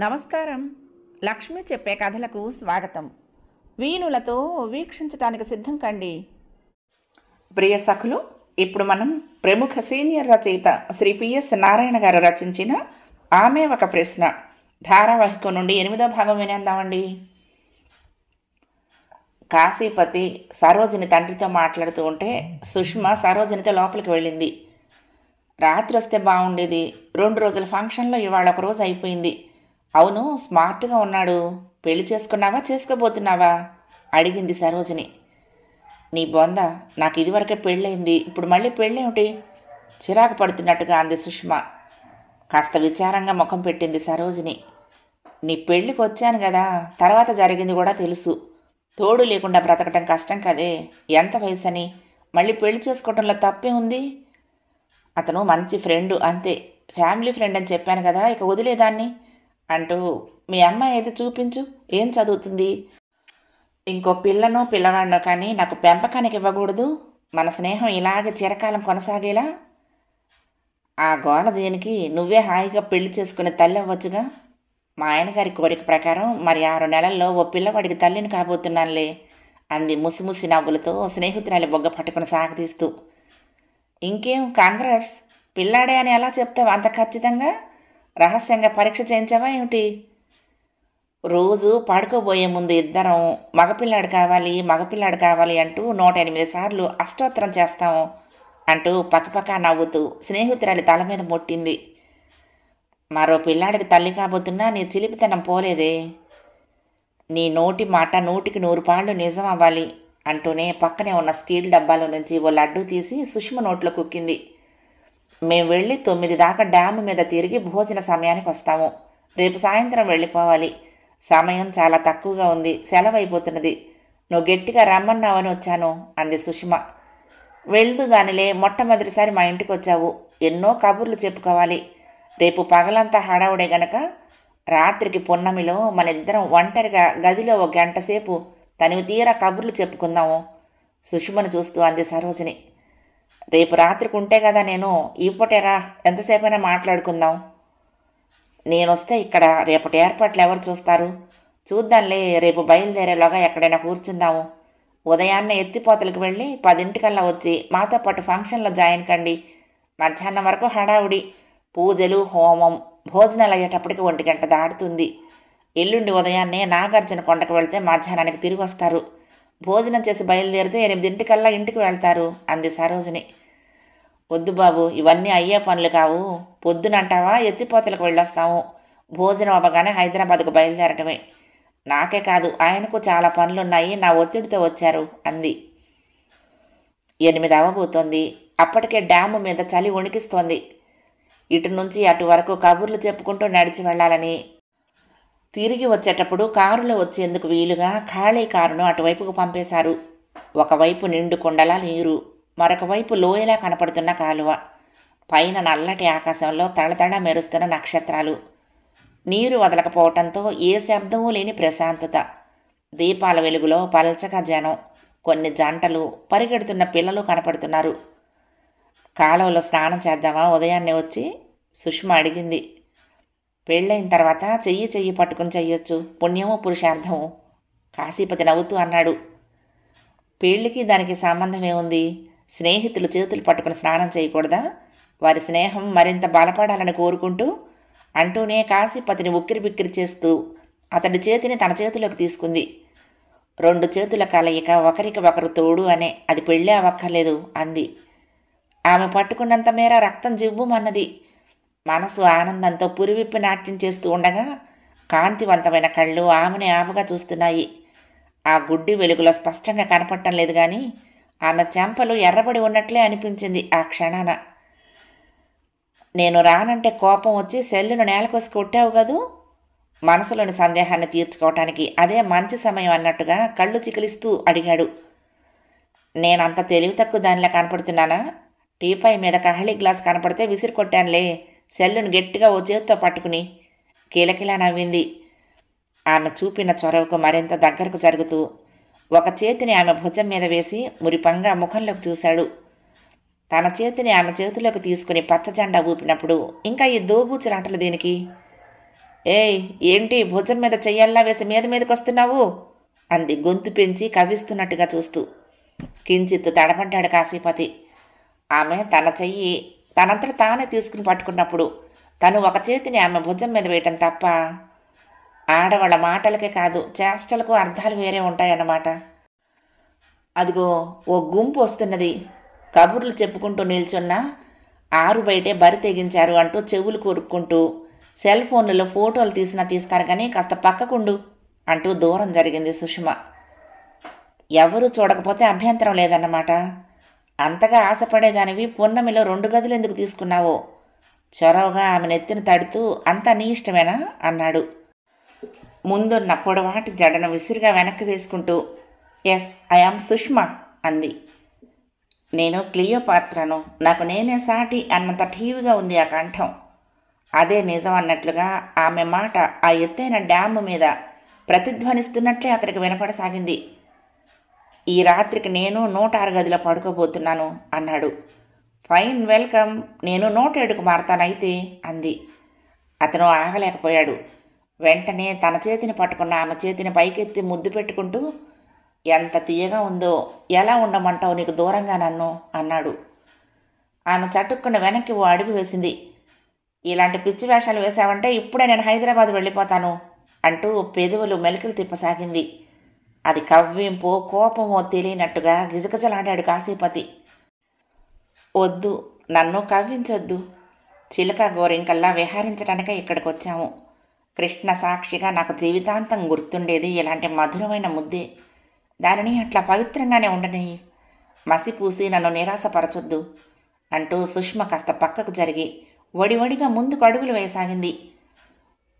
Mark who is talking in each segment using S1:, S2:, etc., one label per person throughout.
S1: నమస్కారం. లక్ష్మి చెప్పే కథలకు స్వాగతం. వీణులతో వీక్షించటానికి సిద్ధం కండి. ప్రియ సఖులు, ఇప్పుడు మనం ప్రముఖ సీనియర్ రచయిత శ్రీ పిఎస్ నారాయణ గారు రచించిన ఆమె ఒక ప్రశ్న ధారావాహికం నుండి 8వ భాగం వినేద్దామండి. కాశీపతి సరోజిని తండ్రితో మాట్లాడుతూ ఉంటే సుష్మ సరోజినితో లోపలికి వెళ్ళింది. రాత్రి వస్తే బాగుండేది. 2 రోజుల ఫంక్షన్లో ఇవాళ ఒక రోజు అయిపోయింది. అవును, స్మార్ట్గా ఉన్నాడు. పెళ్లి చేసుకున్నావా, చేసుకోబోతున్నావా అడిగింది సరోజిని. నీ బొంద, నాకు ఇదివరకే పెళ్ళయింది, ఇప్పుడు మళ్ళీ పెళ్ళేమిటి? చిరాకు పడుతున్నట్టుగా అంది సుష్మ. కాస్త విచారంగా ముఖం పెట్టింది సరోజిని. నీ పెళ్ళికి వచ్చాను కదా, తర్వాత జరిగింది కూడా తెలుసు. తోడు లేకుండా బ్రతకటం కష్టం కదే. ఎంత వయసని మళ్ళీ పెళ్లి చేసుకోవటంలో తప్పే ఉంది? అతను మంచి ఫ్రెండు, అంతే. ఫ్యామిలీ ఫ్రెండ్ అని చెప్పాను కదా, ఇక వదిలేదాన్ని అంటూ మీ అమ్మాయి ఏది చూపించు, ఏం చదువుతుంది? ఇంకో పిల్లనో పిల్లవాడినో కానీ నాకు పెంపకానికి ఇవ్వకూడదు? మన స్నేహం ఇలాగే చిరకాలం కొనసాగేలా? ఆ గోల దేనికి? నువ్వే హాయిగా పెళ్లి చేసుకుని తల్లి అవ్వచ్చుగా. మా ఆయనగారి కోరిక ప్రకారం మరి 6 నెలల్లో ఓ పిల్లవాడికి తల్లిని కాబోతున్నానులే అంది ముసిముసి నవ్వులతో స్నేహితురాలి బొగ్గ పట్టుకుని సాగతీస్తూ. ఇంకేం, కంగ్రాట్స్. పిల్లాడే అని ఎలా చెప్తావు అంత ఖచ్చితంగా? రహస్యంగా పరీక్ష చేయించావా ఏమిటి? రోజు పడుకోబోయే ముందు ఇద్దరం మగపిల్లాడు కావాలి అంటూ 108 సార్లు అష్టోత్తరం చేస్తాము అంటూ పక్కపక్క నవ్వుతూ స్నేహితురాలి తల మీద మొట్టింది. మరో పిల్లాడికి తల్లి కాబోతున్నా నీ చిలిపితనం పోలేదే. నీ నోటి మాట 100కి 100 పాళ్ళు నిజం అవ్వాలి అంటూనే పక్కనే ఉన్న స్టీల్ డబ్బాలో నుంచి ఓ లడ్డూ తీసి సుష్మ నోట్లో కుక్కింది. మేము వెళ్ళి 9 దాకా డ్యాము మీద తిరిగి భోజన సమయానికి వస్తాము. రేపు సాయంత్రం వెళ్ళిపోవాలి. సమయం చాలా తక్కువగా ఉంది, సెలవు అయిపోతున్నది. నువ్వు గట్టిగా రమ్మన్నావని వచ్చాను అంది సుష్మ. వెళ్దు గానిలే, మొట్టమొదటిసారి మా ఇంటికి వచ్చావు. ఎన్నో కబుర్లు చెప్పుకోవాలి. రేపు పగలంతా హడావుడే గనక రాత్రికి పున్నమిలో మన ఇద్దరం ఒంటరిగా గదిలో 1 గంట సేపు తనివి తీరా కబుర్లు చెప్పుకుందాము సుష్మను చూస్తూ అంది సరోజిని. రేపు రాత్రికి ఉంటే కదా నేను, ఈ పూటేరా, ఎంతసేపైనా మాట్లాడుకుందాం. నేనొస్తే ఇక్కడ రేపటి ఏర్పాట్లు ఎవరు చూస్తారు? చూద్దాంలే, రేపు బయలుదేరేలోగా ఎక్కడైనా కూర్చుందాము. ఉదయాన్నే ఎత్తిపోతలకు వెళ్ళి 10 వచ్చి మాతో పాటు ఫంక్షన్లో జాయిన్ కండి. మధ్యాహ్నం వరకు హడావుడి, పూజలు, హోమం, భోజనాలు అయ్యేటప్పటికి 1 గంట దాటుతుంది. ఎల్లుండి ఉదయాన్నే నాగార్జున కొండకు వెళ్తే మధ్యాహ్నానికి తిరిగి వస్తారు. భోజనం చేసి బయలుదేరితే 8 ఇంటికి వెళ్తారు అంది సరోజిని. వద్దు బాబు, ఇవన్నీ అయ్యే పనులు కావు. పొద్దునంటావా ఎత్తిపోతలకు వెళ్ళొస్తాము. భోజనం అవ్వగానే హైదరాబాద్కు బయలుదేరటమే. నాకే కాదు, ఆయనకు చాలా పనులున్నాయి, నా ఒత్తిడితో వచ్చారు అంది. 8 అవ్వబోతోంది. అప్పటికే డ్యాము మీద చలి వణికిస్తోంది. ఇటు నుంచి అటు వరకు కబుర్లు చెప్పుకుంటూ నడిచి వెళ్ళాలని, తిరిగి వచ్చేటప్పుడు కారులో వచ్చేందుకు వీలుగా ఖాళీ కారును అటువైపుకు పంపేశారు. ఒకవైపు నిండు కుండలా నీరు, మరొక వైపు లోయలా కనపడుతున్న కాలువ, పైన నల్లటి ఆకాశంలో తళతళ మెరుస్తున్న నక్షత్రాలు. నీరు వదలకపోవటంతో ఏ శబ్దమూ లేని ప్రశాంతత. దీపాల వెలుగులో పల్చగా జనం, కొన్ని జంటలు, పరిగెడుతున్న పిల్లలు కనపడుతున్నారు. కాలువలో స్నానం చేద్దామా ఉదయాన్నే వచ్చి? సుష్మ అడిగింది. పెళ్ళైన తర్వాత చెయ్యి పట్టుకుని చెయ్యొచ్చు, పుణ్యమో పురుషార్థమో కాశీపతి నవ్వుతూ అన్నాడు. పెళ్ళికి దానికి సంబంధమే ఉంది. స్నేహితులు చేతులు పట్టుకుని స్నానం చేయకూడదా? వారి స్నేహం మరింత బలపడాలని కోరుకుంటూ అంటూనే కాశీపతిని ఉక్కిరిబిక్కిరి చేస్తూ అతడి చేతిని తన చేతిలోకి తీసుకుంది. 2 చేతుల కలయిక ఒకరికి ఒకరు తోడు అనే, అది పెళ్ళే అవ్వక్కర్లేదు అంది. ఆమె పట్టుకున్నంత మేర రక్తం జివ్వుమన్నది. మనసు ఆనందంతో పురివిప్పి నాట్యం చేస్తూ ఉండగా కాంతివంతమైన కళ్ళు ఆమెని ఆమెగా చూస్తున్నాయి. ఆ గుడ్డి వెలుగులో స్పష్టంగా కనపడటం లేదు కానీ ఆమె చెంపలు ఎర్రబడి ఉన్నట్లే అనిపించింది ఆ క్షణాన. నేను రానంటే కోపం వచ్చి సెల్లును నేలకోసి కొట్టావు కదూ? మనసులోని సందేహాన్ని తీర్చుకోవటానికి అదే మంచి సమయం అన్నట్టుగా కళ్ళు చికిలిస్తూ అడిగాడు. నేనంత తెలివి తక్కువ దానిలా కనపడుతున్నానా? టీపాయ్ మీద కహళీ గ్లాస్ కనపడితే విసిరి కొట్టానులే, సెల్లును గట్టిగా ఓ చేతితో పట్టుకుని. కిలకిలా నవ్వింది. ఆమె చూపిన చొరవకు మరింత దగ్గరకు జరుగుతూ ఒక చేతిని ఆమె భుజం మీద వేసి మురిపంగా ముఖంలోకి చూశాడు. తన చేతిని ఆమె చేతిలోకి తీసుకుని పచ్చజెండా ఊపినప్పుడు ఇంకా ఈ దోబూచులాటలు దేనికి? ఏయ్, ఏంటి భుజం మీద చెయ్యల్లా వేసి మీదకి వస్తున్నావు అంది గొంతు పెంచి కవ్విస్తున్నట్టుగా చూస్తూ. కించిత్తు తడబడ్డాడు కాశీపతి. ఆమె తన చెయ్యి తనంతట తానే తీసుకుని పట్టుకున్నప్పుడు తను ఒక చేతిని ఆమె భుజం మీద వేయటం తప్ప. ఆడవాళ్ళ మాటలకే కాదు, చేష్టలకు అర్థాలు వేరే ఉంటాయన్నమాట. అదిగో ఓ గుంపు వస్తున్నది. కబుర్లు చెప్పుకుంటూ నిల్చున్న ఆరు బయటే బరి తెగించారు అంటూ చెవులు కొరుక్కుంటూ సెల్ ఫోన్లలో ఫోటోలు తీస్తారు కానీ కాస్త పక్కకుండు అంటూ దూరం జరిగింది సుష్మ. ఎవరూ చూడకపోతే అభ్యంతరం లేదన్నమాట. అంతగా ఆశపడేదానివి పున్నమిలో 2 గదులు ఎందుకు తీసుకున్నావో? చొరవగా ఆమె నెత్తిని తడుతూ అంతా నీ ఇష్టమేనా అన్నాడు. ముందున్న పొడవాటి జడను విసిరిగా వెనక్కి వేసుకుంటూ ఎస్, ఐ యామ్ సుష్మా అంది. నేను క్లియోపాత్రను, నాకు నేనే సాటి అన్నంత ఠీవిగా ఉంది ఆ కంఠం. అదే నిజం అన్నట్లుగా ఆమె మాట ఆ ఎత్తైన డ్యాము మీద ప్రతిధ్వనిస్తున్నట్లే అతనికి వినపడసాగింది. ఈ రాత్రికి నేను 106 గదిలో పడుకోబోతున్నాను అన్నాడు. ఫైన్, వెల్కమ్, నేను 107కు మారతానైతే అంది. అతను ఆగలేకపోయాడు. వెంటనే తన చేతిని పట్టుకున్న ఆమె చేతిని పైకెత్తి ముద్దు పెట్టుకుంటూ ఎంత తీయగా ఉందో, ఎలా ఉండమంటావు నీకు దూరంగా నన్ను అన్నాడు. ఆమె చటుక్కున వెనక్కి ఓ అడుగు వేసింది. ఇలాంటి పిచ్చి వేషాలు వేశావంటే ఇప్పుడే నేను హైదరాబాద్ వెళ్ళిపోతాను అంటూ పెదవులు మెలికలు తిప్పసాగింది. అది కవ్వింపో కోపమో తెలియనట్టుగా గిజగిజలాడాడు కాశీపతి. వద్దు, నన్ను కవ్వించొద్దు. చిలక గోరింకల్లా విహారించడానికే ఇక్కడికి వచ్చాము. కృష్ణ సాక్షిగా నాకు జీవితాంతం గుర్తుండేది ఇలాంటి మధురమైన ముద్దే. దానిని అట్లా పవిత్రంగానే ఉండని. మసిపూసి నన్ను నిరాశపరచొద్దు అంటూ సుష్మ కాస్త పక్కకు జరిగి వడివడిగా ముందుకు అడుగులు వేయసాగింది.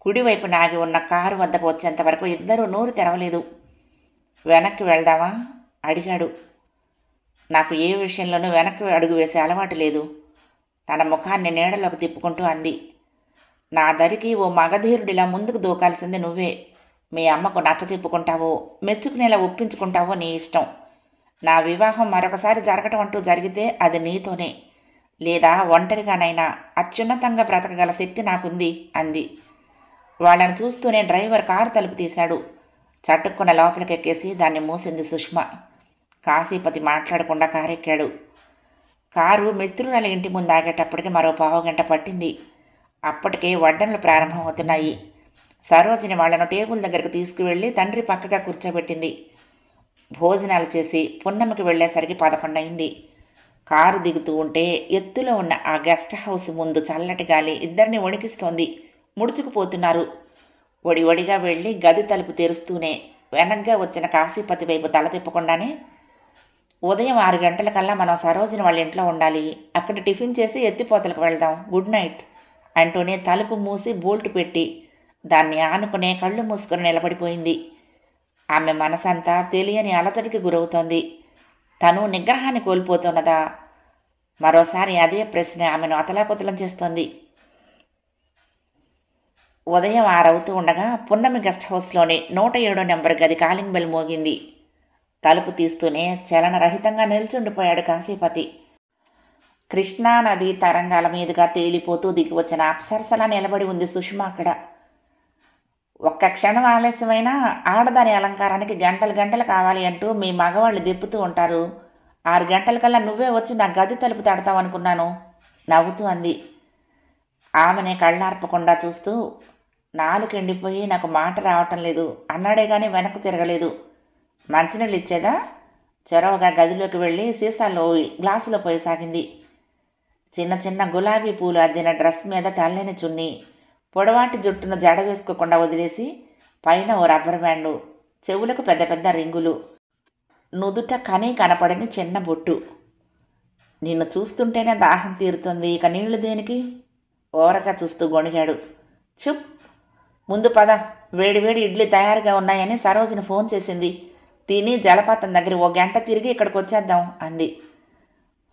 S1: కుడివైపు నాగి ఉన్న కారు వద్దకు వచ్చేంత వరకు ఇద్దరూ నోరు తెరవలేదు. వెనక్కి వెళ్దామా అడిగాడు. నాకు ఏ విషయంలోనూ వెనక్కి అడుగు వేసే అలవాటు లేదు. తన ముఖాన్ని నీడలోకి తిప్పుకుంటూ అంది. నా దరికి ఓ మగధీరుడిలా ముందుకు దూకాల్సింది నువ్వే. మీ అమ్మకు నచ్చ చెప్పుకుంటావో, మెచ్చుకునేలా ఒప్పించుకుంటావో నీ ఇష్టం. నా వివాహం మరొకసారి జరగటం అంటూ జరిగితే అది నీతోనే, లేదా ఒంటరిగానైనా అత్యున్నతంగా బ్రతకగల శక్తి నాకుంది అంది. వాళ్ళని చూస్తూనే డ్రైవర్ కారు తలుపు తీశాడు. చటుక్కున లోపలికెక్కేసి దాన్ని మూసింది సుష్మ. కాశీపతి మాట్లాడకుండా కారెక్కాడు. కారు మిత్రురాలి ఇంటి ముందు ఆగేటప్పటికి మరో 15 గంట పట్టింది. అప్పటికే వడ్డనలు ప్రారంభమవుతున్నాయి. సరోజిని వాళ్లను టేబుల్ దగ్గరకు తీసుకువెళ్ళి తండ్రి పక్కగా కూర్చోబెట్టింది. భోజనాలు చేసి పున్నమికి వెళ్లేసరికి 11 అయింది. కారు దిగుతూ ఉంటే ఎత్తులో ఉన్న ఆ గెస్ట్ హౌస్ ముందు చల్లటి గాలి ఇద్దరిని వణికిస్తోంది. ముడుచుకుపోతున్నారు. ఒడివడిగా వెళ్ళి గది తలుపు తెరుస్తూనే వెనగ్గా వచ్చిన కాశీపతి వైపు తల తిప్పకుండానే, ఉదయం 6 గంటలకల్లా మనం సరోజిని వాళ్ళ ఇంట్లో ఉండాలి. అక్కడ టిఫిన్ చేసి ఎత్తిపోతలకు వెళ్దాం. గుడ్ నైట్ అంటూనే తలుపు మూసి బోల్టు పెట్టి దాన్ని ఆనుకునే కళ్ళు మూసుకొని నిలబడిపోయింది. ఆమె మనసంతా తెలియని అలజడికి గురవుతోంది. తను నిగ్రహాన్ని కోల్పోతున్నదా? మరోసారి అదే ప్రశ్న ఆమెను అతలాకుతలం చేస్తోంది. ఉదయం 6 అవుతూ ఉండగా పున్నమి గెస్ట్ హౌస్లోని 107 నెంబర్ గది కాలింగ్ బెల్ మోగింది. తలుపు తీస్తూనే చలనరహితంగా నిల్చుండిపోయాడు కాశీపతి. కృష్ణానది తరంగాల మీదుగా తేలిపోతూ దిగివచ్చిన అప్సరసలా నిలబడి ఉంది సుష్మ అక్కడ. ఒక్క క్షణం ఆలస్యమైనా ఆడదాని అలంకారానికి గంటలు గంటలు కావాలి అంటూ మీ మగవాళ్ళు దెప్పుతూ ఉంటారు. 6 గంటలకల్లా నువ్వే వచ్చి నా గది తలుపు తడతావనుకున్నాను నవ్వుతూ అంది. ఆమెనే కళ్ళార్పకుండా చూస్తూ, నాలుకెండిపోయి నాకు మాట రావటం లేదు అన్నాడే కానీ వెనక్కు తిరగలేదు. మంచినీళ్ళు ఇచ్చేదా? చొరవగా గదిలోకి వెళ్ళి సీసాలో గ్లాసులో పోయసాగింది. చిన్న చిన్న గులాబీ పూలు అద్దిన డ్రెస్ మీద తెల్లని చున్నీ, పొడవాటి జుట్టును జడ వేసుకోకుండా వదిలేసి పైన ఓ రబ్బర్ బ్యాండు, చెవులకు పెద్ద పెద్ద రింగులు, నుదుట కనీ కనపడని చిన్న బొట్టు. నిన్ను చూస్తుంటేనే దాహం తీరుతుంది, ఇక నీళ్లు దేనికి? ఓరగా చూస్తూ గొణిగాడు. చుప్, ముందు పద, వేడివేడి ఇడ్లీ తయారుగా ఉన్నాయని సరోజిని ఫోన్ చేసింది. తిని జలపాతం దగ్గర 1 గంట తిరిగి ఇక్కడికి వచ్చేద్దాం అంది.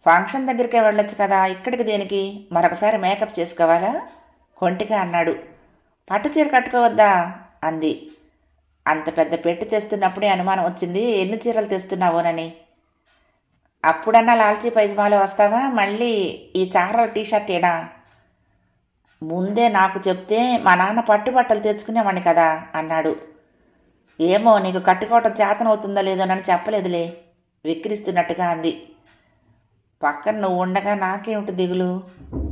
S1: ఫంక్షన్ దగ్గరికే వెళ్ళొచ్చు కదా, ఇక్కడికి దేనికి? మరొకసారి మేకప్ చేసుకోవాలా? కొంటిగా అన్నాడు. పట్టుచీర కట్టుకోవద్దా అంది. అంత పెద్ద పెట్టి తెస్తున్నప్పుడే అనుమానం వచ్చింది ఎన్ని చీరలు తెస్తున్నావోనని. అప్పుడన్నా లాల్చీ పైజమాలో వస్తావా, మళ్ళీ ఈ చారల టీషర్టేనా? ముందే నాకు చెప్తే మా నాన్న పట్టుబట్టలు తెచ్చుకునేవాడిని కదా అన్నాడు. ఏమో నీకు కట్టుకోవటం చేతనవుతుందో లేదోనని చెప్పలేదులే విక్రిస్తున్నట్టుగా అంది. పక్కన నువ్వు ఉండగా నాకేమిటి దిగులు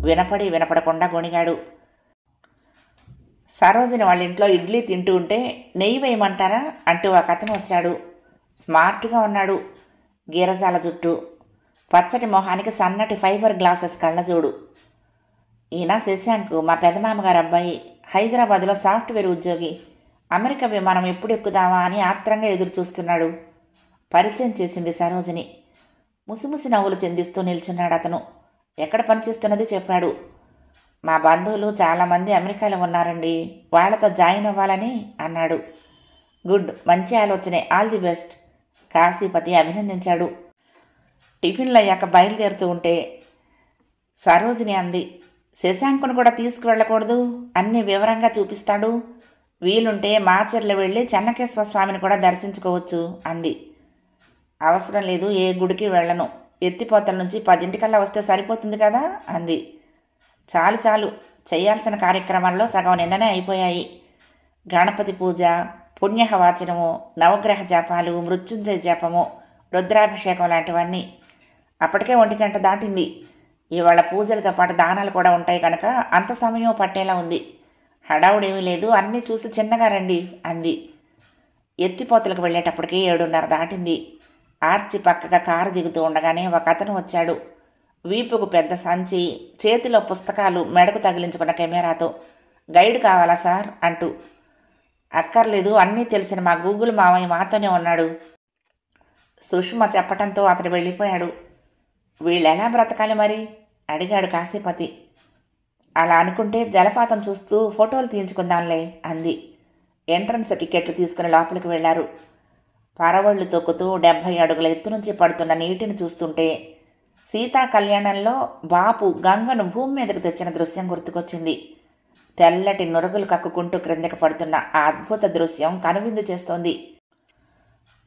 S1: వినపడి వినపడకుండా గొణిగాడు. సరోజిని వాళ్ళ ఇంట్లో ఇడ్లీ తింటూ ఉంటే నెయ్యి వేయమంటారా అంటూ ఒక అతను వచ్చాడు. స్మార్ట్గా ఉన్నాడు. గీరజాల జుట్టు, పచ్చటి మొహానికి సన్నటి ఫైబర్ గ్లాసెస్ కళ్ళజోడు. ఈయన శశాంక్, మా పెదమామగారు అబ్బాయి. హైదరాబాద్లో సాఫ్ట్వేర్ ఉద్యోగి. అమెరికా విమానం ఎప్పుడు ఎక్కుదామా అని ఆత్రంగా ఎదురు చూస్తున్నాడు. పరిచయం చేసింది సరోజిని. ముసిముసి నవ్వులు చెందిస్తూ నిల్చున్నాడు అతను. ఎక్కడ పనిచేస్తున్నది చెప్పాడు. మా బంధువులు చాలామంది అమెరికాలో ఉన్నారండి, వాళ్లతో జాయిన్ అవ్వాలని అన్నాడు. గుడ్, మంచి ఆలోచనే, ఆల్ ది బెస్ట్ కాశీపతి అభినందించాడు. టిఫిన్లు అయ్యాక బయలుదేరుతూ ఉంటే సరోజిని అంది, శశాంకును కూడా తీసుకువెళ్ళకూడదు, అన్నీ వివరంగా చూపిస్తాడు. వీలుంటే మాచర్ల వెళ్ళి చెన్నకేశ్వర స్వామిని కూడా దర్శించుకోవచ్చు అంది. అవసరం లేదు, ఏ గుడికి వెళ్ళను. ఎత్తిపోతల నుంచి 10 వస్తే సరిపోతుంది కదా అంది. చాలు చాలు, చేయాల్సిన కార్యక్రమాల్లో సగం నిన్ననే అయిపోయాయి. గణపతి పూజ, పుణ్యహవాచనము, నవగ్రహ జపాలు, మృత్యుంజయ జపము, రుద్రాభిషేకం లాంటివన్నీ. అప్పటికే 1 దాటింది. ఇవాళ పూజలతో పాటు దానాలు కూడా ఉంటాయి కనుక అంత సమయం పట్టేలా ఉంది. హడావుడేమీ లేదు, అన్నీ చూసి చిన్నగా రండి అంది. ఎత్తిపోతలకు వెళ్ళేటప్పటికి 7:30 దాటింది. ఆర్చి పక్కగా కారు దిగుతూ ఉండగానే ఒక అతను వచ్చాడు. వీపుకు పెద్ద సంచి, చేతిలో పుస్తకాలు, మెడకు తగిలించుకున్న కెమెరాతో. గైడ్ కావాలా సార్ అంటూ. అక్కర్లేదు, అన్నీ తెలిసిన మా గూగుల్ మావయ్య మాతోనే ఉన్నాడు సుష్మ చెప్పటంతో అతడు వెళ్ళిపోయాడు. వీళ్ళెలా బ్రతకాలి మరి అడిగాడు కాశీపతి. అలా అనుకుంటే జలపాతం చూస్తూ ఫోటోలు తీయించుకుందాంలే అంది. ఎంట్రన్స్ టికెట్లు తీసుకుని లోపలికి వెళ్లారు. పరవళ్లు తొక్కుతూ 70 అడుగుల ఎత్తు నుంచి పడుతున్న నీటిని చూస్తుంటే సీతా కళ్యాణంలో బాపు గంగను భూమి మీదకు తెచ్చిన దృశ్యం గుర్తుకొచ్చింది. తెల్లటి నురుగులు కక్కుకుంటూ క్రిందకి పడుతున్న ఆ అద్భుత దృశ్యం కనువిందు చేస్తోంది.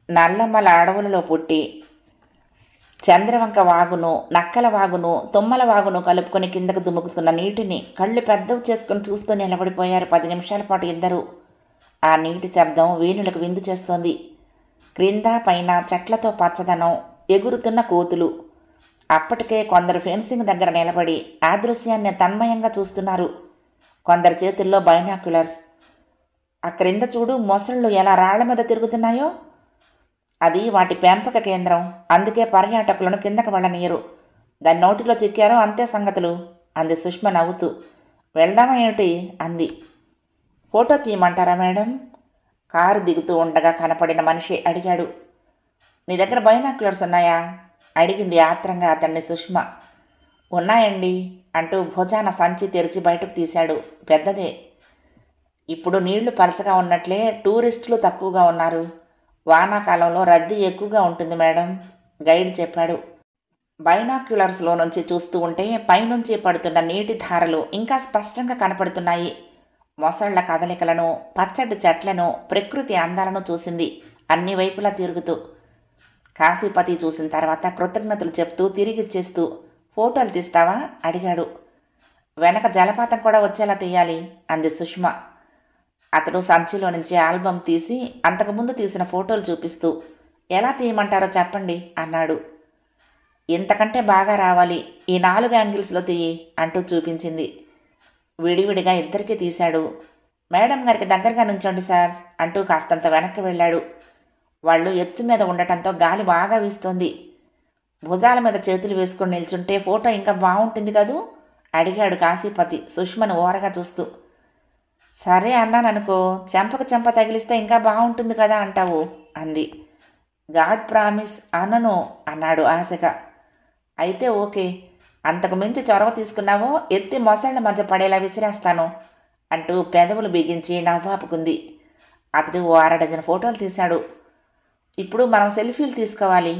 S1: నల్లమ్మల అడవులలో పుట్టి చంద్రవంక వాగును, నక్కల వాగును, తుమ్మల వాగును కలుపుకొని కిందకు దుముకుతున్న నీటిని కళ్ళు పెద్దవి చేసుకుని చూస్తూ నిలబడిపోయారు 10 నిమిషాల పాటు ఇద్దరు. ఆ నీటి శబ్దం వీణులకు విందు చేస్తోంది. క్రింద పైన చెట్లతో పచ్చదనం, ఎగురుతున్న కోతులు. అప్పటికే కొందరు ఫెన్సింగ్ దగ్గర నిలబడి ఆ దృశ్యాన్ని తన్మయంగా చూస్తున్నారు. కొందరి చేతుల్లో బైనాక్యులర్స్. ఆ క్రింద చూడు, మొసళ్ళు ఎలా రాళ్ల మీద తిరుగుతున్నాయో. అది వాటి పెంపక కేంద్రం, అందుకే పర్యాటకులను కిందకు వెళ్ళనీయరు. దాని నోటిలో చిక్కారో అంతే సంగతులు అంది సుష్మ నవ్వుతూ. వెళ్దామా ఏమిటి అంది. ఫోటో తీయమంటారా మేడం కారు దిగుతూ ఉండగా కనపడిన మనిషి అడిగాడు. నీ దగ్గర బైనాక్యులర్స్ ఉన్నాయా అడిగింది ఆత్రంగా అతన్ని సుష్మ. ఉన్నాయండి అంటూ భుజాన సంచి తెరిచి బయటకు తీశాడు. పెద్దదే. ఇప్పుడు నీళ్లు పలచగా ఉన్నట్లే టూరిస్టులు తక్కువగా ఉన్నారు. వానాకాలంలో రద్దీ ఎక్కువగా ఉంటుంది మేడం గైడ్ చెప్పాడు. బైనాక్యులర్స్లో నుంచి చూస్తూ ఉంటే పైనుంచి పడుతున్న నీటి ధారలు ఇంకా స్పష్టంగా కనపడుతున్నాయి. మొసళ్ల కదలికలను, పచ్చటి చెట్లను, ప్రకృతి అందాలను చూసింది అన్ని వైపులా తిరుగుతూ. కాశీపతి చూసిన తర్వాత కృతజ్ఞతలు చెప్తూ తిరిగిచ్చేస్తూ ఫోటోలు తీస్తావా అడిగాడు. వెనక జలపాతం కూడా వచ్చేలా తీయాలి అంది సుష్మ. అతడు సంచిలో నుంచి ఆల్బమ్ తీసి అంతకుముందు తీసిన ఫోటోలు చూపిస్తూ ఎలా తీయమంటారో చెప్పండి అన్నాడు. ఇంతకంటే బాగా రావాలి, ఈ 4 యాంగిల్స్లో తీయి అంటూ చూపించింది. విడివిడిగా ఇద్దరికీ తీశాడు. మేడం గారికి దగ్గరగా నుంచండి సార్ అంటూ కాస్తంత వెనక్కి వెళ్ళాడు. వాళ్ళు ఎత్తు మీద ఉండటంతో గాలి బాగా వీస్తోంది. భుజాల మీద చేతులు వేసుకుని నిల్చుంటే ఫోటో ఇంకా బాగుంటుంది కదూ అడిగాడు కాశీపతి సుష్మను ఓరగా చూస్తూ. సరే అన్నాననుకో, చెంపకు చెంప తగిలిస్తే ఇంకా బాగుంటుంది కదా అంటావు అంది. గాడ్ ప్రామిస్ అనను అన్నాడు ఆశగా. అయితే ఓకే, అంతకు మించి చొరవ తీసుకున్నావో ఎత్తి మొసళ్ల మధ్య పడేలా విసిరేస్తాను అంటూ పెదవులు బిగించి నవ్వాపుకుంది. అతడు 6 డజన్ ఫోటోలు తీశాడు. ఇప్పుడు మనం సెల్ఫీలు తీసుకోవాలి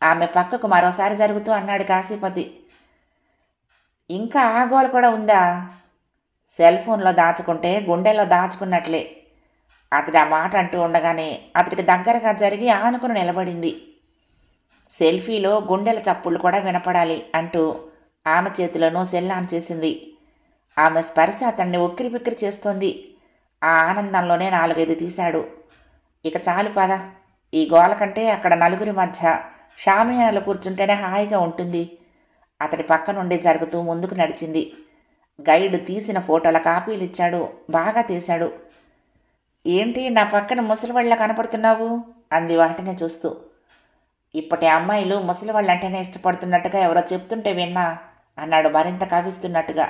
S1: ఆమె పక్కకు మరోసారి జరుగుతూ అన్నాడు కాశీపతి. ఇంకా ఆగోలు కూడా ఉందా? సెల్ ఫోన్లో దాచుకుంటే గుండెల్లో దాచుకున్నట్లే. అతడు ఆ మాట అంటూ ఉండగానే అతడికి దగ్గరగా జరిగి ఆనుకుని నిలబడింది. సెల్ఫీలో గుండెల చప్పుళ్ళు కూడా వినపడాలి అంటూ ఆమె చేతిలోనూ సెల్ ఆన్ చేసింది. ఆమె స్పర్శ అతన్ని ఉక్కిరిబిక్కిరి చేస్తోంది. ఆ ఆనందంలోనే 4-5 తీశాడు. ఇక చాలు పద, ఈ గోల కంటే అక్కడ నలుగురి మధ్య షామియానాలో కూర్చుంటేనే హాయిగా ఉంటుంది. అతడి పక్క నుండి జరుగుతూ ముందుకు నడిచింది. గైడ్ తీసిన ఫోటోల కాపీలు ఇచ్చాడు. బాగా తీశాడు. ఏంటి నా పక్కన ముసలివాళ్ళ కనపడుతున్నావు అంది వాటినే చూస్తూ. ఇప్పటి అమ్మాయిలు ముసలివాళ్ళంటేనే ఇష్టపడుతున్నట్టుగా ఎవరో చెప్తుంటే విన్నా అన్నాడు మరింత కవిస్తున్నట్టుగా.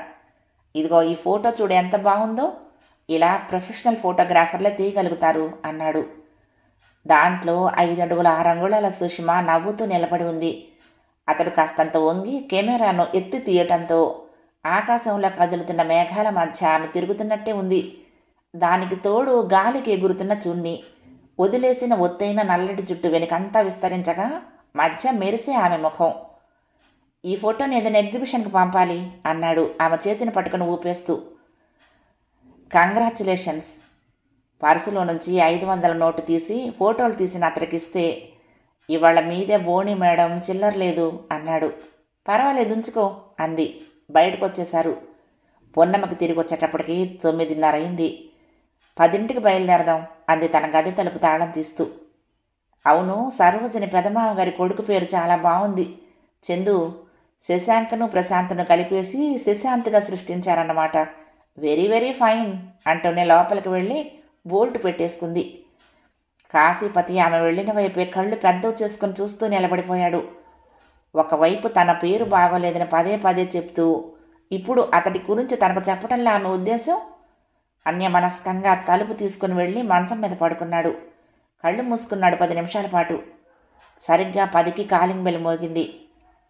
S1: ఇదిగో ఈ ఫోటో చూడు ఎంత బాగుందో, ఇలా ప్రొఫెషనల్ ఫోటోగ్రాఫర్లే తీయగలుగుతారు అన్నాడు. దాంట్లో 5 అడుగుల 6 అంగుళాల సుష్మ నవ్వుతూ నిలబడి ఉంది. అతడు కాస్తంత వంగి కెమెరాను ఎత్తి తీయటంతో ఆకాశంలో కదులుతున్న మేఘాల మధ్య ఆమె తిరుగుతున్నట్టే ఉంది. దానికి తోడు గాలికి ఎగురుతున్న చున్ని, వదిలేసిన ఒత్తైన నల్లటి జుట్టు వెనుకంతా విస్తరించగా మధ్య మెరిసే ఆమె ముఖం. ఈ ఫోటోని ఏదైనా ఎగ్జిబిషన్కి పంపాలి అన్నాడు ఆమె చేతిని పట్టుకుని ఊపేస్తూ. కంగ్రాచులేషన్స్. పర్సులో నుంచి 500 నోటు తీసి ఫోటోలు తీసిన అతడికిస్తే, ఇవాళ మీదే బోణి మేడం, చిల్లర లేదు అన్నాడు. పర్వాలేదు ఉంచుకో అంది. బయటకు వచ్చేశారు. పొన్నమ్మకి తిరిగి వచ్చేటప్పటికి 9:30 అయింది. 10ంటికి బయలుదేరదాం అంది తన గది తలుపు తాళం తీస్తూ. అవును, సరోజిని పెదమామ గారి కొడుకు పేరు చాలా బాగుంది. చందు, శశాంకను ప్రశాంత్ను కలిపేసి శశాంత్గా సృష్టించారన్నమాట. వెరీ వెరీ ఫైన్ అంటూనే లోపలికి వెళ్ళి బోల్ట్ పెట్టేసుకుంది. కాశీపతి ఆమె వెళ్ళిన వైపే కళ్ళు పెద్దవి చేసుకుని చూస్తూ నిలబడిపోయాడు. ఒకవైపు తన పేరు బాగోలేదని పదే పదే చెప్తూ, ఇప్పుడు అతడి గురించి తనకు చెప్పడంలో ఆమె ఉద్దేశం. అన్యమనస్కంగా తలుపు తీసుకుని వెళ్ళి మంచం మీద పడుకున్నాడు. కళ్ళు మూసుకున్నాడు 10 నిమిషాల పాటు. సరిగ్గా 10కి కాలింగ్ బెల్ మోగింది.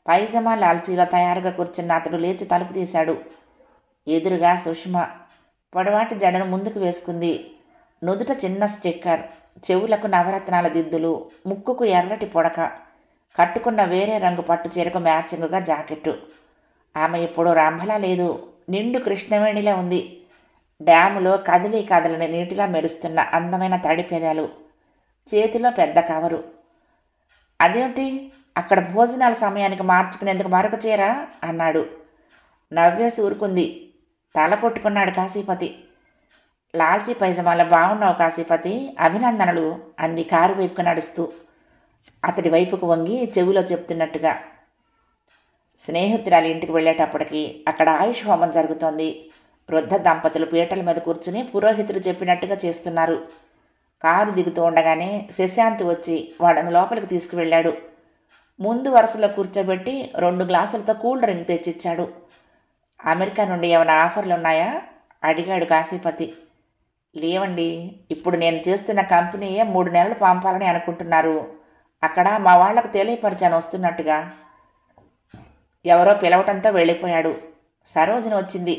S1: పైజమా లాల్చీలో తయారుగా కూర్చున్న అతడు లేచి తలుపు తీశాడు. ఎదురుగా సుష్మ పొడవాటి జడను ముందుకు వేసుకుంది. నుదుట చిన్న స్టిక్కర్, చెవులకు నవరత్నాల దిద్దులు, ముక్కుకు ఎర్రటి పొడక, కట్టుకున్న వేరే రంగు పట్టు చీరకు మ్యాచింగుగా జాకెట్టు. ఆమె ఇప్పుడు రంభలా లేదు, నిండు కృష్ణవేణిలా ఉంది. డ్యాములో కదలని నీటిలా మెరుస్తున్న అందమైన తడి పెదాలు, చేతిలో పెద్ద కవరు. అదేమిటి, అక్కడ భోజనాల సమయానికి మార్చుకునేందుకు మరొక చీర అన్నాడు. నవ్వేసి ఊరుకుంది. తల కొట్టుకున్నాడు కాశీపతి. లాల్చీ పైజమాలో బాగున్నావు కాశీపతి, అభినందనలు అంది కారు వైపుకు నడుస్తూ. అతడి వైపుకు వంగి చెవిలో చెప్తున్నట్టుగా. స్నేహితురాలి ఇంటికి వెళ్ళేటప్పటికి అక్కడ ఆయుష్ హోమం జరుగుతోంది. వృద్ధ దంపతులు పీటల మీద కూర్చుని పురోహితుడు చెప్పినట్టుగా చేస్తున్నారు. కారు దిగుతూ ఉండగానే శశాంత్ వచ్చి వాడను లోపలికి తీసుకువెళ్ళాడు. ముందు వరుసలో కూర్చోబెట్టి 2 గ్లాసులతో కూల్ డ్రింక్ తెచ్చిచ్చాడు. అమెరికా నుండి ఏమైనా ఆఫర్లు ఉన్నాయా అడిగాడు కాశీపతి. లేవండి, ఇప్పుడు నేను చేస్తున్న కంపెనీయే 3 నెలలు పంపాలని అనుకుంటున్నారు. అక్కడ మా వాళ్లకు తెలియపరిచాను వస్తున్నట్టుగా. ఎవరో పిలవటంతో వెళ్ళిపోయాడు. సరోజిని వచ్చింది.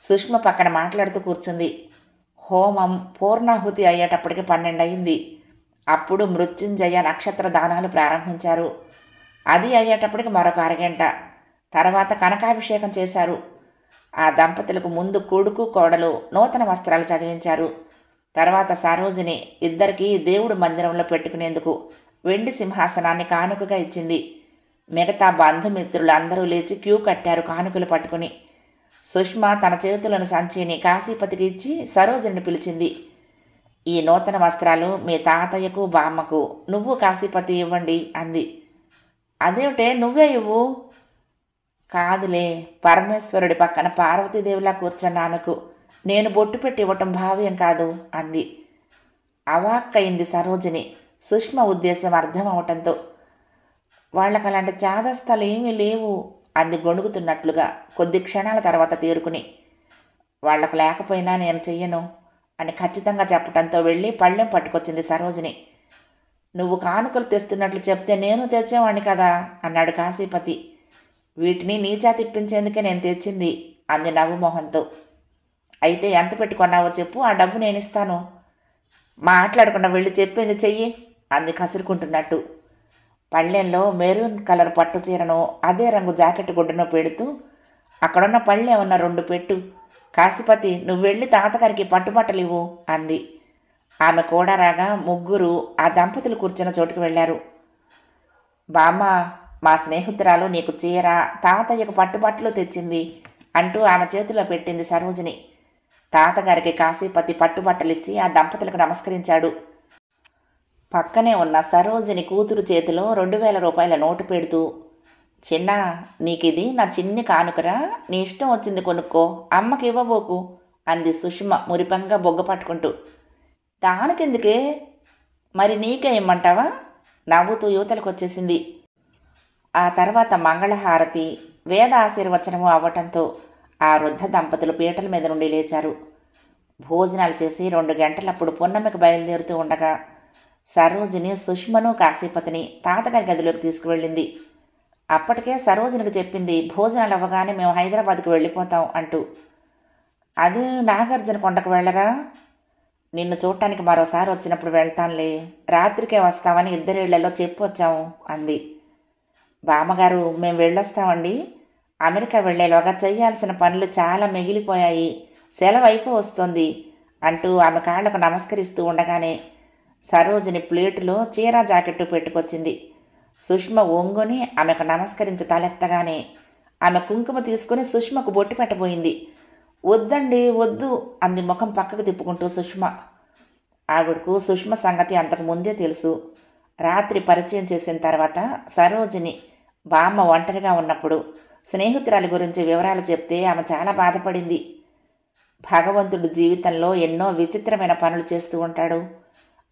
S1: సుష్మ పక్కన మాట్లాడుతూ కూర్చుంది. హోమం పూర్ణాహుతి అయ్యేటప్పటికి 12 అయింది. అప్పుడు మృత్యుంజయ నక్షత్ర దానాలు ప్రారంభించారు. అది అయ్యేటప్పటికి మరొక అరగంట. తర్వాత కనకాభిషేకం చేశారు. ఆ దంపతులకు ముందు కొడుకు కోడలు నూతన వస్త్రాలు చదివించారు. తర్వాత సరోజిని ఇద్దరికీ దేవుడు మందిరంలో పెట్టుకునేందుకు వెండి సింహాసనాన్ని కానుకగా ఇచ్చింది. మిగతా బంధుమిత్రులు అందరూ లేచి క్యూ కట్టారు కానుకలు పట్టుకుని. సుష్మ తన చేతులను సంచిని కాశీపతికి ఇచ్చి సరోజిని పిలిచింది. ఈ నూతన వస్త్రాలు మీ తాతయ్యకు బామ్మకు నువ్వు కాశీపతి ఇవ్వండి అంది. అదేమిటే నువ్వే ఇవ్వు. కాదులే, పరమేశ్వరుడి పక్కన పార్వతీదేవిలా కూర్చున్న ఆమెకు నేను బొట్టు పెట్టి ఇవ్వటం భావ్యం కాదు అంది. అవాక్కయింది సరోజిని సుష్మ ఉద్దేశం అర్థం అవటంతో. వాళ్ళకి అలాంటి చాదస్తాలు ఏమీ లేవు అంది గొణుగుతున్నట్లుగా కొద్ది క్షణాల తర్వాత తేరుకుని. వాళ్లకు లేకపోయినా నేను చెయ్యను అని ఖచ్చితంగా చెప్పడంతో వెళ్ళి పళ్ళెం పట్టుకొచ్చింది సరోజిని. నువ్వు కానుకలు తెస్తున్నట్లు చెప్తే నేను తెచ్చేవాణ్ణి కదా అన్నాడు కాశీపతి. వీటిని నీచా తిప్పించేందుకే నేను తెచ్చింది అంది నవ్వుమోహంతో. అయితే ఎంత పెట్టుకున్నావో చెప్పు, ఆ డబ్బు నేను ఇస్తాను. మాట్లాడకుండా వెళ్ళి చెప్పింది చెయ్యి అంది కసురుకుంటున్నట్టు. పళ్ళెంలో మెరూన్ కలర్ పట్టు చీరను అదే రంగు జాకెట్ గుడ్డను పెడుతూ, అక్కడున్న పళ్ళేమన్నా 2 పెట్టు. కాశీపతి, నువ్వు వెళ్ళి తాతగారికి పట్టుబట్టలు ఇవ్వు అంది. ఆమె కూడా రాగా ముగ్గురు ఆ దంపతులు కూర్చున్న చోటుకు వెళ్ళారు. బామ్మ, మా స్నేహితురాలు నీకు చీర, తాతయ్యకు పట్టుబట్టలు తెచ్చింది అంటూ ఆమె చేతిలో పెట్టింది సరోజిని. తాతగారికి కాశీపతి పట్టుబట్టలిచ్చి ఆ దంపతులకు నమస్కరించాడు. పక్కనే ఉన్న సరోజిని కూతురు చేతిలో 2000 రూపాయల నోటు పెడుతూ, చిన్నా, నీకిది నా చిన్ని కానుకరా, నీ ఇష్టం వచ్చింది కొనుక్కో, అమ్మకి ఇవ్వబోకు అంది సుష్మ మురిపంగా బొగ్గ పట్టుకుంటూ. దానికెందుకే, మరి నీకే ఇమ్మంటావా నవ్వుతూ యువతలకొచ్చేసింది. ఆ తర్వాత మంగళహారతి, వేద ఆశీర్వచనము అవ్వటంతో ఆ వృద్ధ దంపతులు పీటల మీద నుండి లేచారు. భోజనాలు చేసి 2 గంటలప్పుడు పున్నమికి బయలుదేరుతూ ఉండగా సరోజిని సుష్మను కాశీపతిని తాతగారి గదిలోకి తీసుకువెళ్ళింది. అప్పటికే సరోజినికి చెప్పింది, భోజనాలు అవ్వగానే మేము హైదరాబాద్కు వెళ్ళిపోతాం అంటూ. అది నాగార్జున కొండకు వెళ్ళరా? నిన్ను చూడటానికి మరోసారి వచ్చినప్పుడు వెళ్తానులే, రాత్రికే వస్తామని ఇద్దరేళ్లలో చెప్పొచ్చాము అంది. బామ్మగారు, మేము వెళ్ళొస్తామండి. అమెరికా వెళ్లేలోగా చేయాల్సిన పనులు చాలా మిగిలిపోయాయి, సెలవు అయిపోవస్తోంది అంటూ ఆమె కాళ్లకు నమస్కరిస్తూ ఉండగానే సరోజిని ప్లేటులో చీర జాకెట్టు పెట్టుకొచ్చింది. సుష్మ ఒంగుని ఆమెకు నమస్కరించి తలెత్తగానే ఆమె కుంకుమ తీసుకుని సుష్మకు బొట్టు పెట్టబోయింది. వద్దండి, వద్దు అంది ముఖం పక్కకు తిప్పుకుంటూ సుష్మ. ఆవిడకు సుష్మ సంగతి అంతకు ముందే తెలుసు. రాత్రి పరిచయం చేసిన తర్వాత సరోజిని బామ్మ ఒంటరిగా ఉన్నప్పుడు స్నేహితురాలి గురించి వివరాలు చెప్తే ఆమె చాలా బాధపడింది. భగవంతుడు జీవితంలో ఎన్నో విచిత్రమైన పనులు చేస్తూ ఉంటాడు.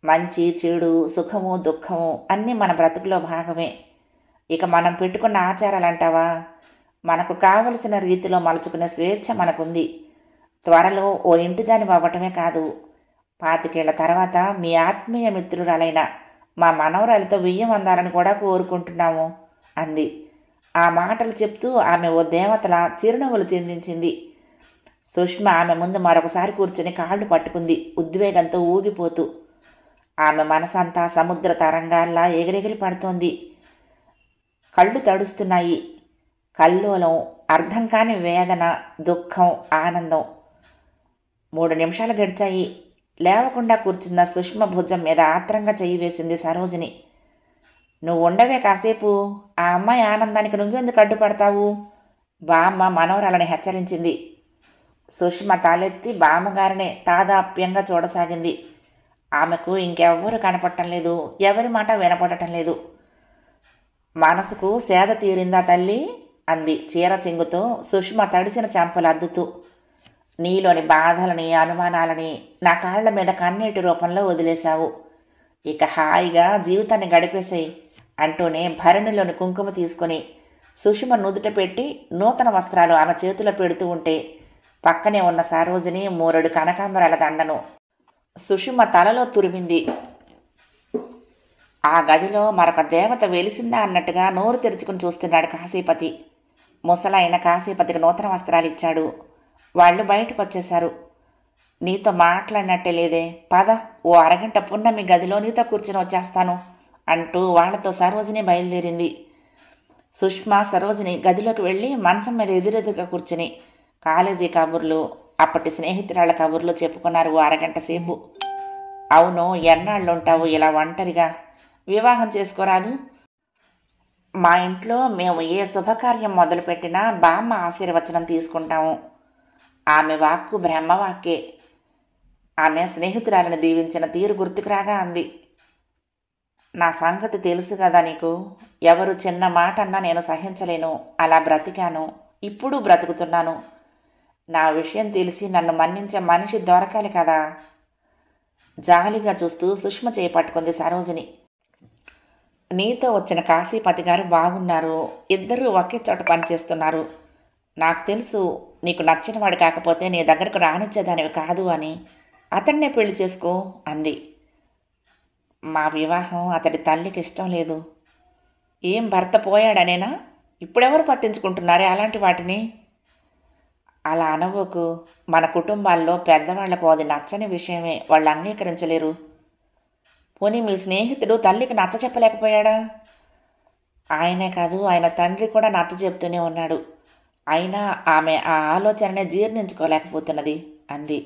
S1: మంచి చెడు, సుఖము దుఃఖము అన్నీ మన బ్రతుకులో భాగమే. ఇక మనం పెట్టుకున్న ఆచారాలంటావా, మనకు కావలసిన రీతిలో మలుచుకునే స్వేచ్ఛ మనకుంది. త్వరలో ఓ ఇంటిదాని అవ్వటమే కాదు, 25 ఏళ్ల తర్వాత మీ ఆత్మీయ మిత్రురాలైన మా మనవరాలితో వియ్యం అందాలని కూడా కోరుకుంటున్నాము అంది. ఆ మాటలు చెప్తూ ఆమె ఓ దేవతల చిరునవ్వులు చెందించింది. సుష్మ ఆమె ముందు మరొకసారి కూర్చుని కాళ్ళు పట్టుకుంది, ఉద్వేగంతో ఊగిపోతూ. ఆమె మనసంతా సముద్ర తరంగాల్లా ఎగిరెగిరి పడుతోంది. కళ్ళు తడుస్తున్నాయి. కల్లోలం, అర్థం కాని వేదన, దుఃఖం, ఆనందం. 3 నిమిషాలు గడిచాయి. లేవకుండా కూర్చున్న సుష్మ భుజం మీద ఆత్రంగా చెయ్యి వేసింది సరోజిని. నువ్వు ఉండవే కాసేపు, ఆ అమ్మాయి ఆనందానికి నువ్వెందుకు అడ్డుపడతావు బామ్మ మనవరాలని హెచ్చరించింది. సుష్మ తలెత్తి బామ్మగారినే తాదాప్యంగా చూడసాగింది. ఆమెకు ఇంకెవ్వరూ కనపడటం లేదు, ఎవరి మాట వినపడటం లేదు. మనసుకు సేద తీరిందా తల్లి అంది చీర చెంగుతో సుష్మ తడిసిన చెంపలు అద్దుతూ. నీలోని బాధలని, అనుమానాలని నా కాళ్ల మీద కన్నీటి రూపంలో వదిలేశావు. ఇక హాయిగా జీవితాన్ని గడిపేసాయి అంటూనే భరణిలోని కుంకుమ తీసుకుని సుష్మ నుదుట పెట్టి నూతన వస్త్రాలు ఆమె చేతిలో పెడుతూ ఉంటే పక్కనే ఉన్న సరోజిని 3 కనకాంబరాల దండను సుష్మ తలలో తురిమింది. ఆ గదిలో మరొక దేవత వెలిసిందా అన్నట్టుగా నోరు తెరుచుకుని చూస్తున్నాడు కాశీపతి. ముసలైన కాశీపతికి నూతన వస్త్రాలు ఇచ్చాడు. వాళ్ళు బయటకు వచ్చేశారు. నీతో మాట్లాడినట్టే లేదే, పద, ఓ అరగంట పున్నమి గదిలో నీతో కూర్చుని వచ్చేస్తాను అంటూ వాళ్లతో సరోజిని బయలుదేరింది. సుష్మ సరోజిని గదిలోకి వెళ్ళి మంచం మీద ఎదురెదురుగా కూర్చుని కాలేజీ కబుర్లు, అప్పటి స్నేహితురాళ్ళ కబుర్లు చెప్పుకున్నారు ఓ అరగంట సేపు. అవును, ఎన్నాళ్ళుంటావు ఇలా ఒంటరిగా, వివాహం చేసుకోరాదు? మా ఇంట్లో మేము ఏ శుభకార్యం మొదలుపెట్టినా బామ్మ ఆశీర్వచనం తీసుకుంటాము. ఆమె వాక్కు బ్రహ్మవాక్కే. ఆమె స్నేహితురాలను దీవించిన తీరు గుర్తుకురాగా అంది. నా సంగతి తెలుసు కదా నీకు, ఎవరు చిన్న మాట అన్నా నేను సహించలేను, అలా బ్రతికాను, ఇప్పుడు బ్రతుకుతున్నాను. నా విషయం తెలిసి నన్ను మన్నించే మనిషి దొరకాలి కదా. జాలిగా చూస్తూ సుష్మ చేపట్టుకుంది సరోజిని. నీతో వచ్చిన కాశీపతి గారు బాగున్నారు, ఇద్దరూ ఒకే చోట పనిచేస్తున్నారు. నాకు తెలుసు నీకు నచ్చినవాడు కాకపోతే నీ దగ్గరకు రానిచ్చేదానివి కాదు అని. అతన్నే పెళ్లి చేసుకో అంది. మా వివాహం అతడి తల్లికి ఇష్టం లేదు. ఏం భర్త పోయాడనేనా? ఇప్పుడెవరు పట్టించుకుంటున్నారే అలాంటి వాటిని? అలా అనవోకు, మన కుటుంబాల్లో పెద్దవాళ్లకు అది నచ్చని విషయమే, వాళ్ళు అంగీకరించలేరు. పోనీ మీ స్నేహితుడు తల్లికి నచ్చ చెప్పలేకపోయాడా? ఆయనే కాదు, ఆయన తండ్రి కూడా నచ్చ చెప్తూనే ఉన్నాడు. అయినా ఆమె ఆ ఆలోచననే జీర్ణించుకోలేకపోతున్నది అంది.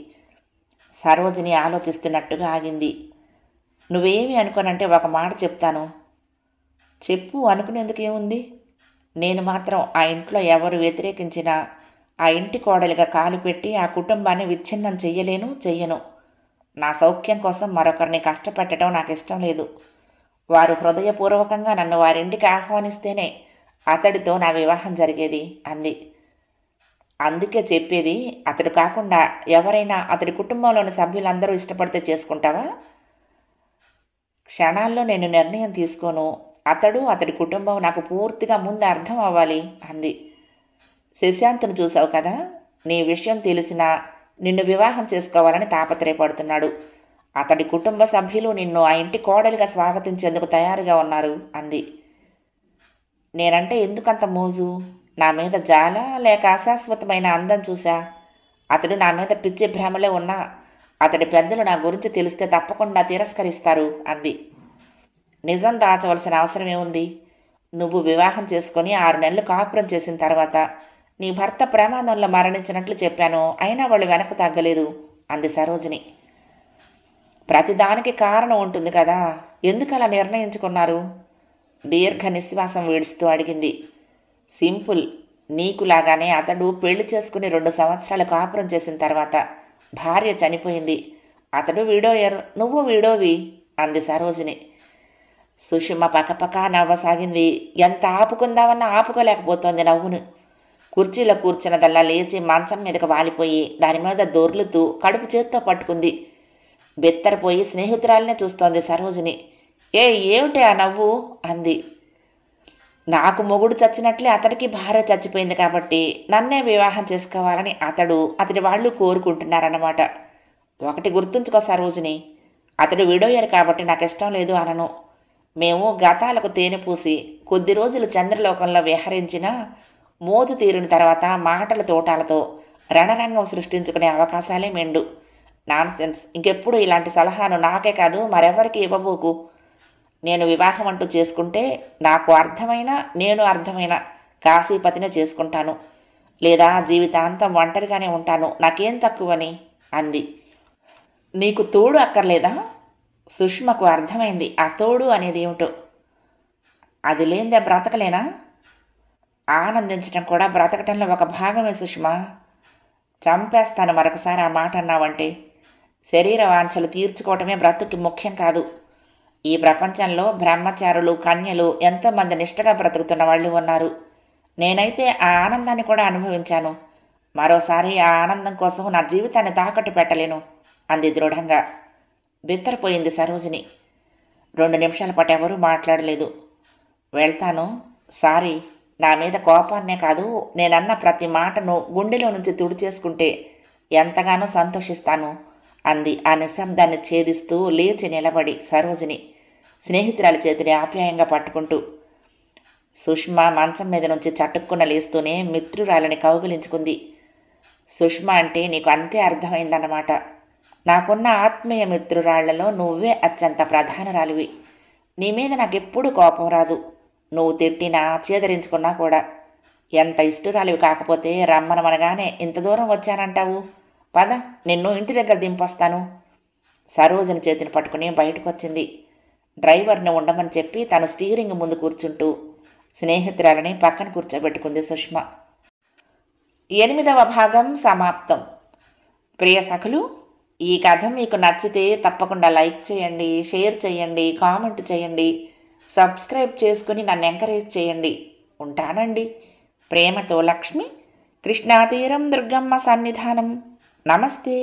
S1: సరోజిని ఆలోచిస్తున్నట్టుగా ఆగింది. నువ్వేమి అనుకోనంటే ఒక మాట చెప్తాను. చెప్పు, అనుకునేందుకేముంది? నేను మాత్రం ఆ ఇంట్లో ఎవరు వ్యతిరేకించినా ఆ ఇంటి కోడలిగా కాలు పెట్టి ఆ కుటుంబాన్ని విచ్ఛిన్నం చెయ్యను. నా సౌఖ్యం కోసం మరొకరిని కష్టపెట్టడం నాకు ఇష్టం లేదు. వారు హృదయపూర్వకంగా నన్ను వారింటికి ఆహ్వానిస్తేనే అతడితో నా వివాహం జరిగేది అంది. అందుకే చెప్పేది, అతడు కాకుండా ఎవరైనా అతడి కుటుంబంలోని సభ్యులందరూ ఇష్టపడితే చేసుకుంటావా? క్షణాల్లో నేను నిర్ణయం తీసుకోను. అతడు అతడి కుటుంబం నాకు పూర్తిగా ముందు అర్థం అవ్వాలి అంది. శశాంత్ను చూసావు కదా, నీ విషయం తెలిసినా నిన్ను వివాహం చేసుకోవాలని తాపత్రయపడుతున్నాడు. అతడి కుటుంబ సభ్యులు నిన్ను ఆ ఇంటి కోడలిగా స్వాగతించేందుకు తయారుగా ఉన్నారు అంది. నేనంటే ఎందుకంత మోజు? నా మీద జాల లేక అశాశ్వతమైన అందం చూసా? అతడు నా మీద పిచ్చి భ్రమలో ఉన్నా అతడి పెద్దలు నా గురించి తెలిస్తే తప్పకుండా తిరస్కరిస్తారు అంది. నిజం దాచవలసిన అవసరం ఏముంది? నువ్వు వివాహం చేసుకొని 6 నెలలు కాపురం చేసిన తర్వాత నీ భర్త ప్రమాదంలో మరణించినట్లు చెప్పాను. అయినా వాళ్ళు వెనక్కు తగ్గలేదు అంది సరోజిని. ప్రతిదానికి కారణం ఉంటుంది కదా, ఎందుకు అలా నిర్ణయించుకున్నారు? దీర్ఘ నిశ్వాసం విడుస్తూ అడిగింది. సింపుల్. నీకులాగానే అతడు పెళ్లి చేసుకుని 2 సంవత్సరాలు కాపురం చేసిన తర్వాత భార్య చనిపోయింది. అతడు విడోయర్, నువ్వు విడోవి అంది సరోజిని. సుషిమ పకపక నవ్వసాగింది. ఎంత ఆపుకుందామన్నా ఆపుకోలేకపోతోంది నవ్వును. కుర్చీలో కూర్చున్నదల్లా లేచి మంచం మీదకు వాలిపోయి దాని మీద దొర్లుతూ కడుపు చేత్తో పట్టుకుంది. బెత్తరపోయి స్నేహితురాలనే చూస్తోంది సరోజిని. ఏమిటి ఆ నవ్వు అంది. నాకు మొగుడు చచ్చినట్లే అతడికి భార్య చచ్చిపోయింది కాబట్టి నన్నే వివాహం చేసుకోవాలని అతడి వాళ్ళు కోరుకుంటున్నారన్నమాట. ఒకటి గుర్తుంచుకో సరోజిని, అతడు విడోయర్ కాబట్టి నాకు ఇష్టం లేదు అనను. మేము గతాలకు తేనె పూసి కొద్ది రోజులు చంద్రలోకంలో విహరించినా మోజు తీరిన తర్వాత మాటల తోటాలతో రణరంగం సృష్టించుకునే అవకాశాలే మెండు. నాన్సెన్స్. ఇంకెప్పుడు ఇలాంటి సలహాను నాకే కాదు మరెవరికి ఇవ్వబోకు. నేను వివాహం అంటూ చేసుకుంటే నాకు నేను అర్థమైన కాశీపతినే చేసుకుంటాను, లేదా జీవితాంతం ఒంటరిగానే ఉంటాను. నాకేం తక్కువని అంది. నీకు తోడు అక్కర్లేదా? సుష్మకు అర్థమైంది ఆ తోడు అనేది ఏమిటో. అది లేదే బ్రతకలేనా? ఆనందించడం కూడా బ్రతకటంలో ఒక భాగమే సుష్మా. చంపేస్తాను మరొకసారి ఆ మాట అన్నావంటే. శరీర వాంఛలు తీర్చుకోవటమే బ్రతుకు ముఖ్యం కాదు. ఈ ప్రపంచంలో బ్రహ్మచారులు, కన్యలు ఎంతోమంది నిష్టగా బ్రతుకుతున్న వాళ్ళు ఉన్నారు. నేనైతే ఆ ఆనందాన్ని కూడా అనుభవించాను. మరోసారి ఆ ఆనందం కోసం నా జీవితాన్ని తాకట్టు పెట్టలేను అంది దృఢంగా. బిత్తరపోయింది సరోజిని. 2 నిమిషాల పాటు ఎవరూ మాట్లాడలేదు. వెళ్తాను. సారీ. నా మీద కోపాన్నే కాదు, నేనన్న ప్రతి మాటను గుండెలో నుంచి తుడిచేసుకుంటే ఎంతగానో సంతోషిస్తాను అంది ఆ నిశ్శబ్దాన్ని ఛేదిస్తూ లేచి నిలబడి సరోజిని స్నేహితురాలి చేతిని ఆప్యాయంగా పట్టుకుంటూ. సుష్మా మంచం మీద నుంచి చటుక్కున లేస్తూనే మిత్రురాలిని కౌగిలించుకుంది. సుష్మా అంటే నీకు అంతే అర్థమైందన్నమాట. నాకున్న ఆత్మీయ మిత్రురాళ్లలో నువ్వే అత్యంత ప్రధానరాలివి. నీ మీద నాకెప్పుడు కోపం రాదు. నువ్వు తిట్టినా చేదరించుకున్నా కూడా. ఎంత ఇష్టురాలివి కాకపోతే రమ్మనమనగానే ఇంత దూరం వచ్చానంటావు. పద, నిన్ను ఇంటి దగ్గర దింపొస్తాను. సరోజని చేతిని పట్టుకుని బయటకు వచ్చింది. డ్రైవర్ని ఉండమని చెప్పి తను స్టీరింగ్ ముందు కూర్చుంటూ స్నేహితురాలని పక్కన కూర్చోబెట్టుకుంది సుష్మ. 8వ భాగం సమాప్తం. ప్రియ సఖులు, ఈ కథ మీకు నచ్చితే తప్పకుండా లైక్ చేయండి, షేర్ చేయండి, కామెంట్ చేయండి, సబ్స్క్రైబ్ చేసుకుని నన్ను ఎంకరేజ్ చేయండి. ఉంటానండి. ప్రేమతో లక్ష్మి. కృష్ణాతీరం దుర్గమ్మ సన్నిధానం. నమస్తే.